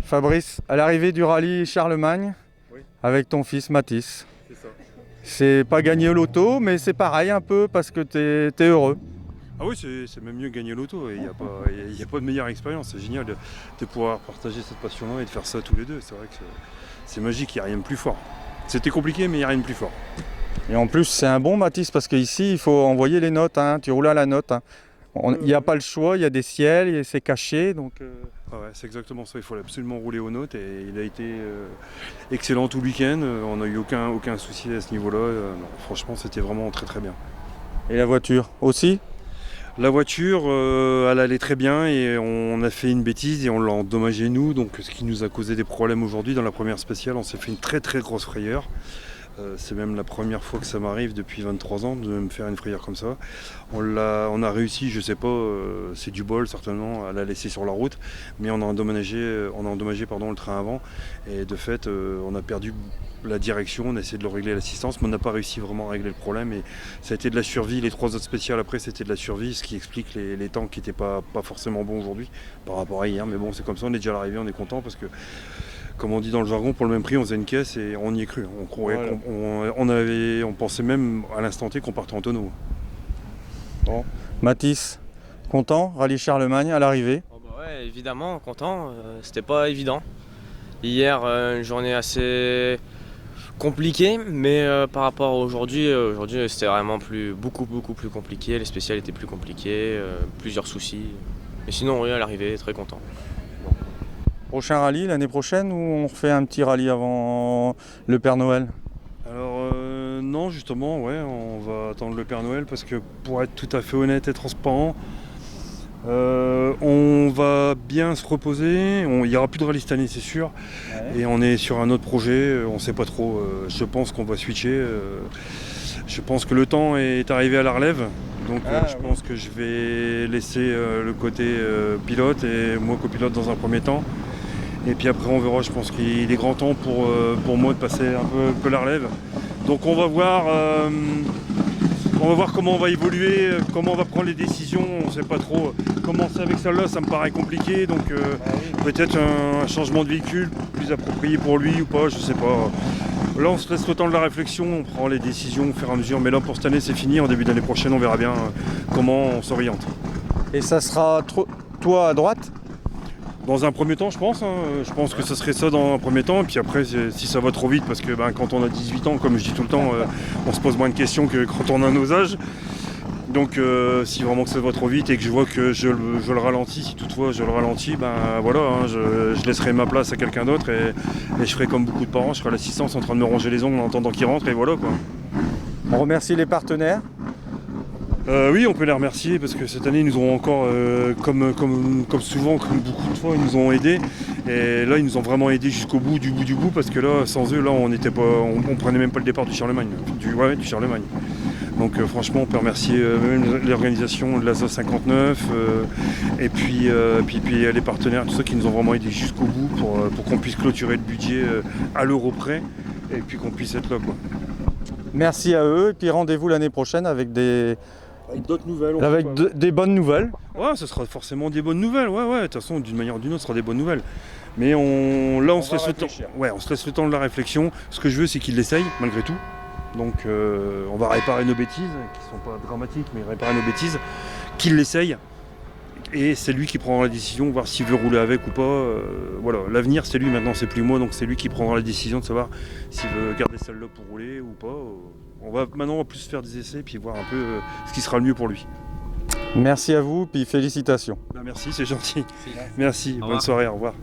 Fabrice, à l'arrivée du rallye Charlemagne, Oui. avec ton fils Mathis. C'est ça. C'est pas gagner au loto, mais c'est pareil un peu parce que t'es heureux. Ah oui, c'est même mieux que gagner l'auto. Il n'y a pas de meilleure expérience. C'est génial de pouvoir partager cette passion-là et de faire ça tous les deux. C'est vrai que c'est magique, il n'y a rien de plus fort. C'était compliqué, mais il n'y a rien de plus fort. Et en plus, c'est un bon Mathis parce qu'ici, il faut envoyer les notes. Hein. Tu roules à la note. Hein. Il n'y a pas le choix, il y a des ciels, et c'est caché. Donc, Ah ouais, c'est exactement ça. Il faut absolument rouler aux notes. Et il a été excellent tout le week-end. On n'a eu aucun souci à ce niveau-là. Non, franchement, c'était vraiment très très bien. Et la voiture aussi? La voiture, elle allait très bien et on a fait une bêtise et on l'a endommagé nous, donc ce qui nous a causé des problèmes aujourd'hui. Dans la première spéciale, on s'est fait une très très grosse frayeur. C'est même la première fois que ça m'arrive depuis 23 ans de me faire une frayeur comme ça. On a réussi, je sais pas, c'est du bol certainement, à la laisser sur la route, mais on a endommagé le train avant et de fait on a perdu la direction, on a essayé de le régler à l'assistance, mais on n'a pas réussi vraiment à régler le problème et ça a été de la survie. Les 3 autres spéciales après c'était de la survie, ce qui explique les temps qui n'étaient pas forcément bons aujourd'hui par rapport à hier, mais bon c'est comme ça, on est déjà à l'arrivée, on est content parce que comme on dit dans le jargon, pour le même prix, on faisait une caisse et on y est cru. On pensait même à l'instant T qu'on partait en tonneau. Bon. Mathis, content, rallye Charlemagne à l'arrivée? Oh bah ouais, évidemment, content. C'était pas évident. Hier, une journée assez compliquée, mais par rapport à aujourd'hui, c'était vraiment beaucoup plus compliqué. Les spéciales étaient plus compliquées, plusieurs soucis. Mais sinon, oui, à l'arrivée, très content. Prochain rallye l'année prochaine ou on refait un petit rallye avant le Père Noël? Alors non, justement, ouais, on va attendre le Père Noël parce que pour être tout à fait honnête et transparent, on va bien se reposer. Il n'y aura plus de rallye cette année, c'est sûr. Ouais. Et on est sur un autre projet, on ne sait pas trop. Je pense qu'on va switcher. Je pense que le temps est arrivé à la relève. Donc je pense que je vais laisser le côté pilote et moi copilote dans un premier temps. Et puis après on verra, je pense qu'il est grand temps pour moi de passer un peu la relève. Donc on va voir comment on va évoluer, comment on va prendre les décisions, on ne sait pas trop. Commencer avec celle-là, ça me paraît compliqué, donc peut-être un changement de véhicule plus approprié pour lui ou pas, je sais pas. Là on se laisse le temps de la réflexion, on prend les décisions au fur et à mesure, mais là pour cette année c'est fini, en début d'année prochaine on verra bien comment on s'oriente. Et ça sera toi à droite? Dans un premier temps, je pense. Je pense que ce serait ça dans un premier temps. Et puis après, si ça va trop vite, parce que quand on a 18 ans, comme je dis tout le temps, on se pose moins de questions que quand on a nos âges. Donc si vraiment que ça va trop vite et que je vois que je le ralentis, si toutefois je le ralentis, voilà, je laisserai ma place à quelqu'un d'autre et je ferai comme beaucoup de parents, je serai à l'assistance en train de me ronger les ongles en attendant qu'il rentre et voilà quoi. On remercie les partenaires. Oui, on peut les remercier parce que cette année ils nous ont encore, comme souvent, comme beaucoup de fois, ils nous ont aidés. Et là, ils nous ont vraiment aidés jusqu'au bout du bout parce que là, sans eux, là, on prenait même pas le départ du Charlemagne, du Charlemagne. Donc franchement, on peut remercier même l'organisation de l'ASO 59 et puis les partenaires, tout ça qui nous ont vraiment aidés jusqu'au bout pour qu'on puisse clôturer le budget à l'euro près et puis qu'on puisse être là, quoi. Merci à eux et puis rendez-vous l'année prochaine avec d'autres nouvelles. Avec des bonnes nouvelles. Ouais, ce sera forcément des bonnes nouvelles. Ouais. De toute façon, d'une manière ou d'une autre, ce sera des bonnes nouvelles. Mais on se laisse le temps. Ouais, on se laisse le temps de la réflexion. Ce que je veux, c'est qu'il l'essaye, malgré tout. Donc, on va réparer nos bêtises, qui sont pas dramatiques, mais réparer nos bêtises. Qu'il l'essaye. Et c'est lui qui prendra la décision, voir s'il veut rouler avec ou pas. Voilà, l'avenir, c'est lui maintenant, c'est plus moi. Donc, c'est lui qui prendra la décision de savoir s'il veut garder celle-là pour rouler ou pas. Maintenant, on va plus faire des essais puis voir un peu ce qui sera le mieux pour lui. Merci à vous, puis félicitations. Merci, c'est gentil. Merci, bonne soirée, au revoir.